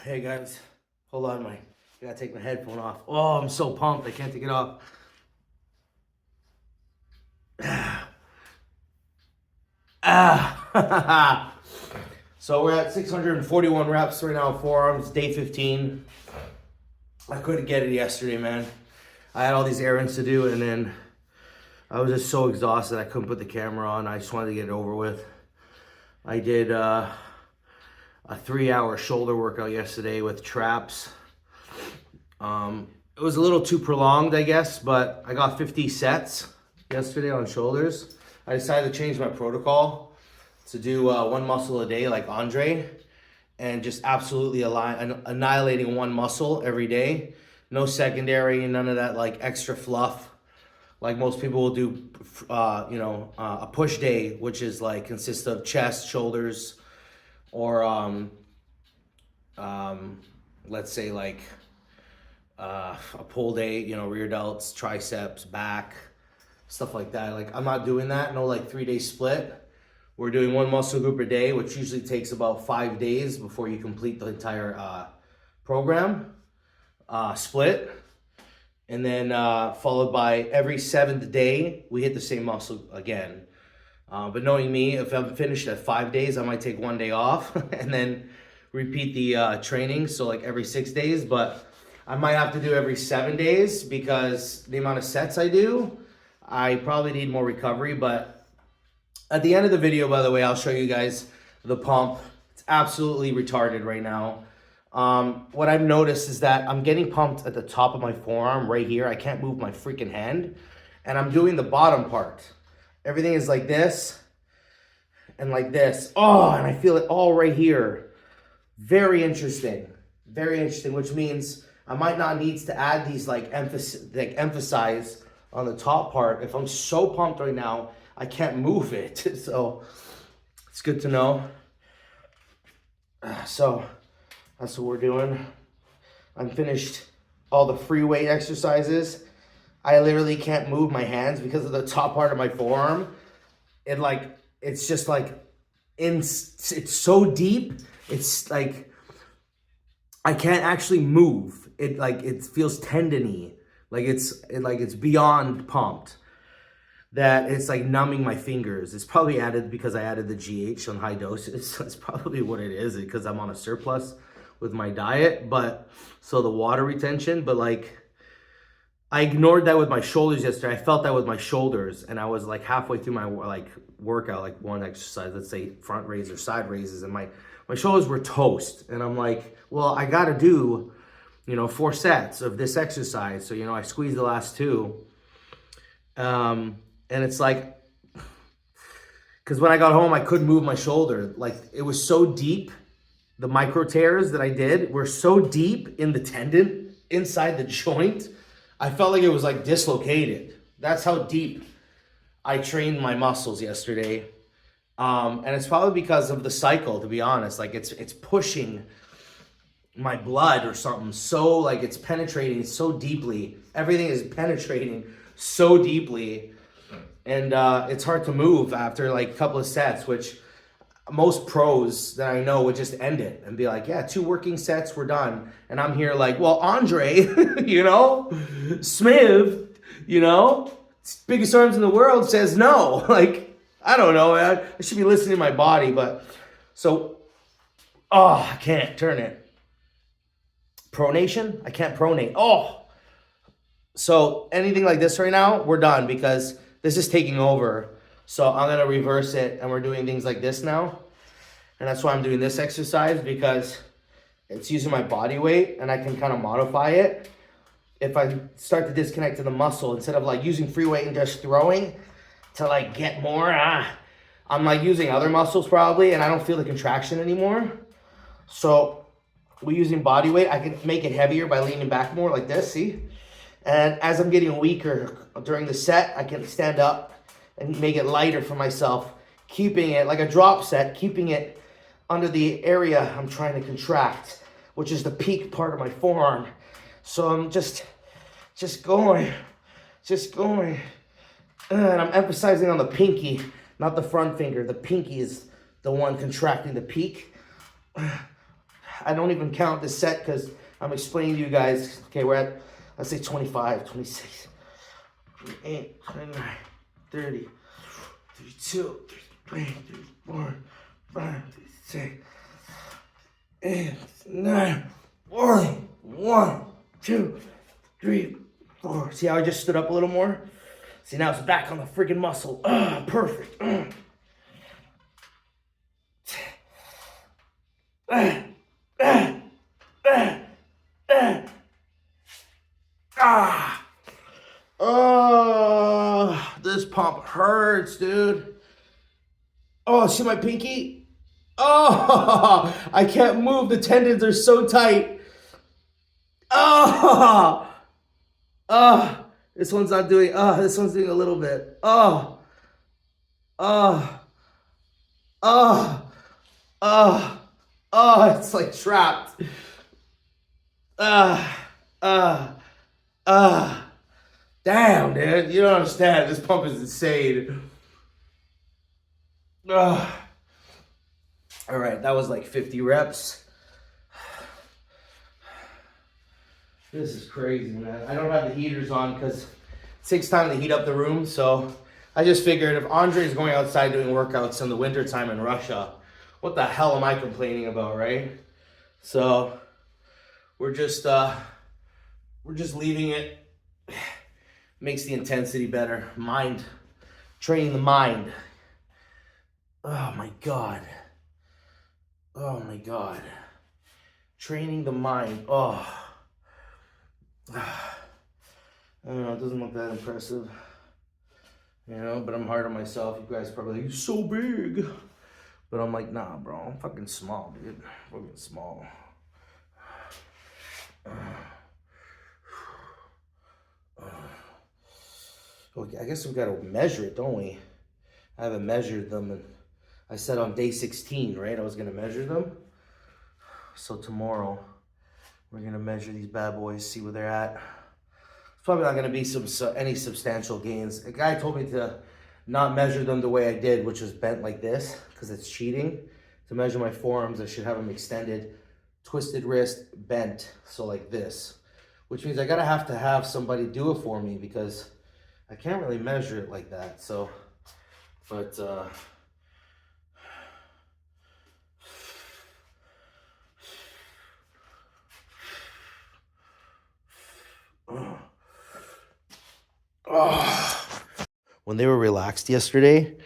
Hey guys, hold on, I gotta take my headphone off. Oh, I'm so pumped, I can't take it off. So we're at 641 reps right now, forearms, day 15. I couldn't get it yesterday, man. I had all these errands to do, and then I was just so exhausted I couldn't put the camera on. I just wanted to get it over with. I did a 3-hour shoulder workout yesterday with traps. It was a little too prolonged, I guess, but I got 50 sets yesterday on shoulders. I decided to change my protocol to do one muscle a day like Andrey, and just absolutely annihilating one muscle every day. No secondary, none of that like extra fluff. Like most people will do, a push day, which is like consists of chest, shoulders, or let's say like a pull day, rear delts, triceps, back, stuff like that. Like I'm not doing that. No, like 3-day split. We're doing one muscle group a day, which usually takes about 5 days before you complete the entire program split. And then followed by every 7th day, we hit the same muscle again. But knowing me, if I'm finished at 5 days, I might take 1 day off and then repeat the training. So like every 6 days, but I might have to do every 7 days because the amount of sets I do, I probably need more recovery. But at the end of the video, by the way, I'll show you guys the pump. It's absolutely retarded right now. What I've noticed is that I'm getting pumped at the top of my forearm right here. I can't move my freaking hand. And I'm doing the bottom part. Everything is like this and like this. Oh, and I feel it all right here. Very interesting. Very interesting, which means I might not need to add these emphasize on the top part. If I'm so pumped right now, I can't move it. So it's good to know. So that's what we're doing. I'm finished all the free weight exercises. I literally can't move my hands because of the top part of my forearm. It's just like, it's so deep. It's like, I can't actually move. It feels tendony. It's beyond pumped. That it's like numbing my fingers. It's probably added because I added the GH on high doses. That's probably what it is, because I'm on a surplus with my diet. But so the water retention, but like I ignored that with my shoulders yesterday. I felt that with my shoulders, and I was like halfway through my workout, like one exercise, let's say front raise or side raises, and my shoulders were toast. And I'm like, well, I gotta do 4 sets of this exercise. So I squeezed the last 2. And it's like, because when I got home, I couldn't move my shoulder. Like it was so deep. The micro tears that I did were so deep in the tendon inside the joint. I felt like it was like dislocated. That's how deep I trained my muscles yesterday. And it's probably because of the cycle, to be honest. Like it's pushing my blood or something. So like it's penetrating so deeply. Everything is penetrating so deeply. And it's hard to move after like a couple of sets, which most pros that I know would just end it and be like, yeah, 2 working sets, we're done. And I'm here like, well, Andrey, Smaev, biggest arms in the world says no. Like, I don't know, man. I should be listening to my body, but so, I can't turn it. Pronation? I can't pronate. Oh, so anything like this right now, we're done because this is taking over. So I'm gonna reverse it, and we're doing things like this now. And that's why I'm doing this exercise, because it's using my body weight and I can kind of modify it. If I start to disconnect to the muscle, instead of like using free weight and just throwing to like get more, I'm like using other muscles probably, and I don't feel the contraction anymore. So we're using body weight. I can make it heavier by leaning back more like this, see? And as I'm getting weaker during the set, I can stand up and make it lighter for myself, keeping it like a drop set, keeping it under the area I'm trying to contract, which is the peak part of my forearm. So I'm just going. And I'm emphasizing on the pinky, not the front finger. The pinky is the one contracting the peak. I don't even count this set because I'm explaining to you guys. Okay, we're at, let's say 25, 26, 28, 29, 30, 32, 33, 34, 35, 36, 8, 9, 40, 1, 2, 3, 4. See how I just stood up a little more? See, now it's back on the freaking muscle. Perfect. Oh, this pump hurts, dude. Oh, see my pinky? Oh, I can't move. The tendons are so tight. Oh, this one's not doing. This one's doing a little bit. Oh, it's like trapped. Damn, dude. You don't understand. This pump is insane. All right, that was like 50 reps. This is crazy, man. I don't have the heaters on because it takes time to heat up the room. So I just figured if Andrey is going outside doing workouts in the wintertime in Russia, what the hell am I complaining about, right? So we're just leaving it. Makes the intensity better. Mind, training the mind. Oh my God. Oh my God. Training the mind. Oh. I don't know, it doesn't look that impressive. You know, but I'm hard on myself. You guys probably like, you're so big. But I'm like, nah, bro, I'm fucking small, dude. I'm fucking small. Okay, I guess we gotta measure it, don't we? I haven't measured them, and I said on day 16, right? I was gonna measure them. So tomorrow, we're gonna measure these bad boys, see where they're at. It's probably not gonna be any substantial gains. A guy told me to not measure them the way I did, which was bent like this, because it's cheating. To measure my forearms, I should have them extended, twisted wrist, bent, so like this. Which means I gotta have somebody do it for me because I can't really measure it like that, so, but, when they were relaxed yesterday,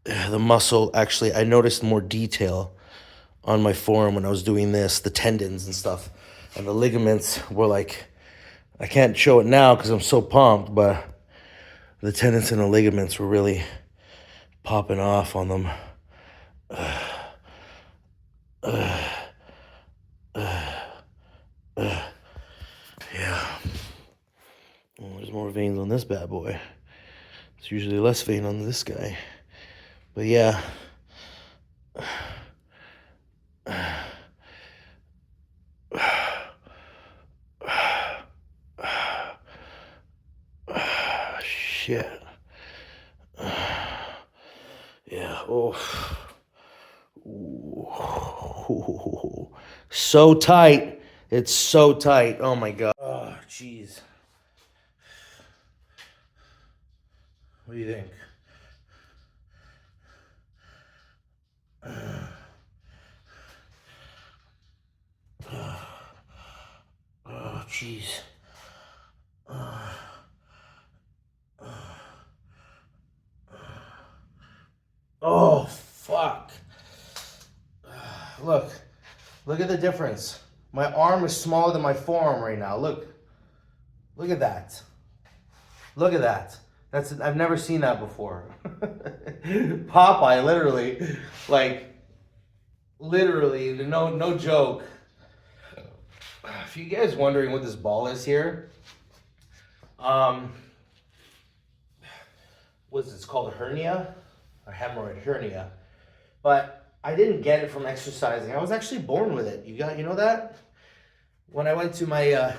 the muscle, actually, I noticed more detail on my forearm when I was doing this, the tendons and stuff, and the ligaments were like, I can't show it now because I'm so pumped, but the tendons and the ligaments were really popping off on them. Yeah. Well, there's more veins on this bad boy. It's usually less vein on this guy. But yeah. Shit. Yeah. Oh. Ooh. So tight. It's so tight. Oh my God. Oh, jeez. What do you think? Oh, jeez. Oh, fuck. Look at the difference. My arm is smaller than my forearm right now. Look at that. Look at that. I've never seen that before. Popeye, literally, no joke. If you guys wondering what this ball is here, it's called a hernia, a hemorrhoid hernia, but I didn't get it from exercising. I was actually born with it. You know that? When I went to my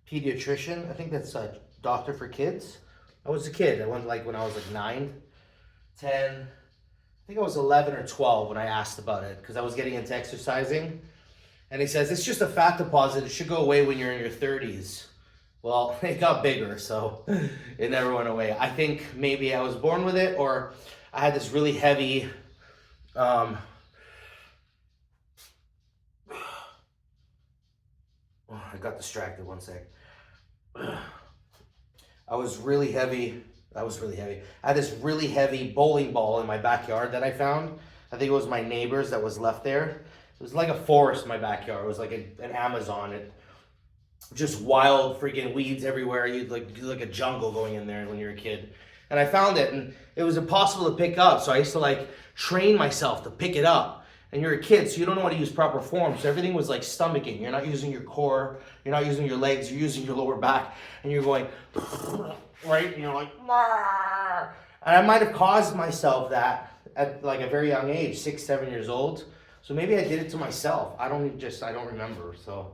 pediatrician, I think that's a doctor for kids. I was a kid. I went when I was 9, 10. I think I was 11 or 12 when I asked about it because I was getting into exercising. And he says, it's just a fat deposit. It should go away when you're in your 30s. Well, it got bigger, so it never went away. I think maybe I was born with it, or I had this really heavy, oh, I got distracted, one sec. I was really heavy. I had this really heavy bowling ball in my backyard that I found. I think it was my neighbor's that was left there. It was like a forest in my backyard. It was like an Amazon. Just wild freaking weeds everywhere. You'd like a jungle going in there when you're a kid. And I found it, and it was impossible to pick up. So I used to like train myself to pick it up. And you're a kid, so you don't know how to use proper form. So everything was like stomaching. You're not using your core. You're not using your legs. You're using your lower back. And you're going, right? And you're like, Marr! And I might have caused myself that at like a very young age, 6, 7 years old. So maybe I did it to myself. I don't remember. So.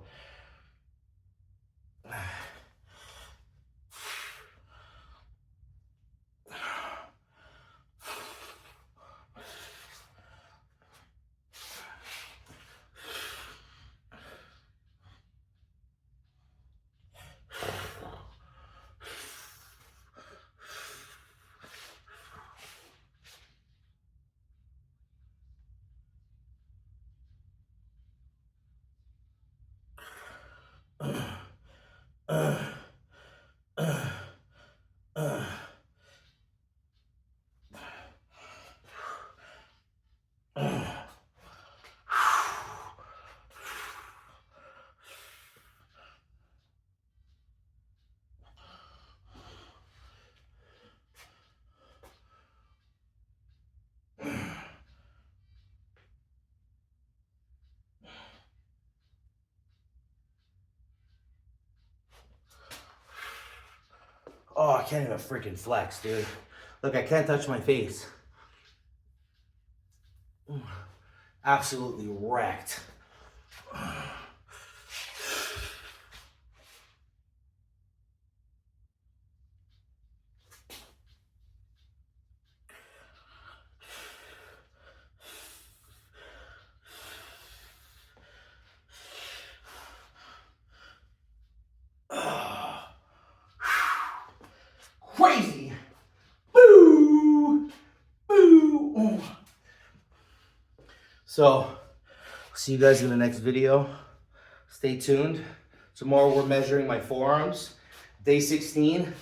Oh, I can't even freaking flex, dude. Look, I can't touch my face. Absolutely wrecked. Crazy. Boo. Boo. So, see you guys in the next video. Stay tuned. Tomorrow we're measuring my forearms. Day 16.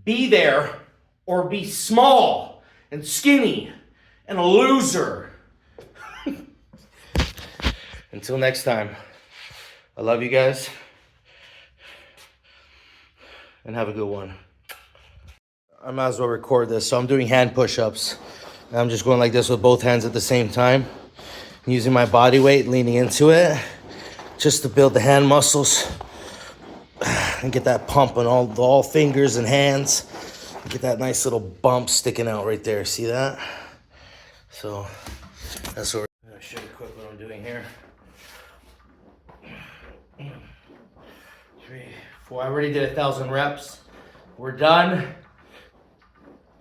Be there or be small and skinny and a loser. Until next time, I love you guys and have a good one. I might as well record this. So I'm doing hand push-ups. I'm just going like this with both hands at the same time. Using my body weight, leaning into it, just to build the hand muscles and get that pump on all fingers and hands. Get that nice little bump sticking out right there. See that? So that's what I'm gonna show you quick what I'm doing here. 3, 4. I already did 1,000 reps. We're done.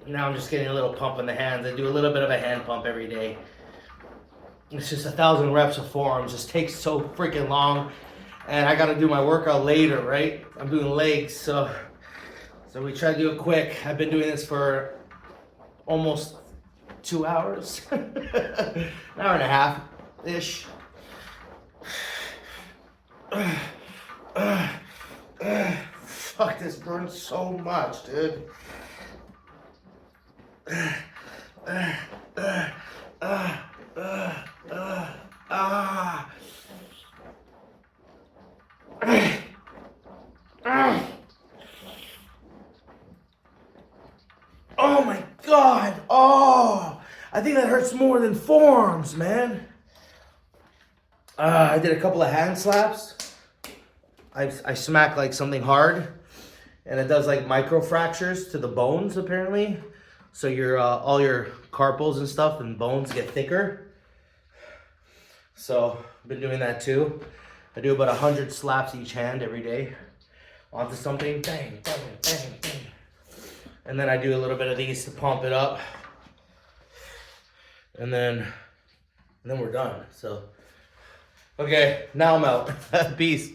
Now I'm just getting a little pump in the hands. I do a little bit of a hand pump every day. It's just 1,000 reps of forearms. Just takes so freaking long. And I gotta do my workout later, right? I'm doing legs, so we try to do it quick. I've been doing this for almost 2 hours. An hour and a half-ish. Fuck, this burns so much, dude. Oh my God. Oh, I think that hurts more than forearms, man. I did a couple of hand slaps. I smack like something hard, and it does like micro fractures to the bones apparently. So your all your carpals and stuff and bones get thicker. So I've been doing that too. I do about 100 slaps each hand every day onto something. Bang, bang, bang, bang. And then I do a little bit of these to pump it up. And then we're done. So Okay, now I'm out. Peace.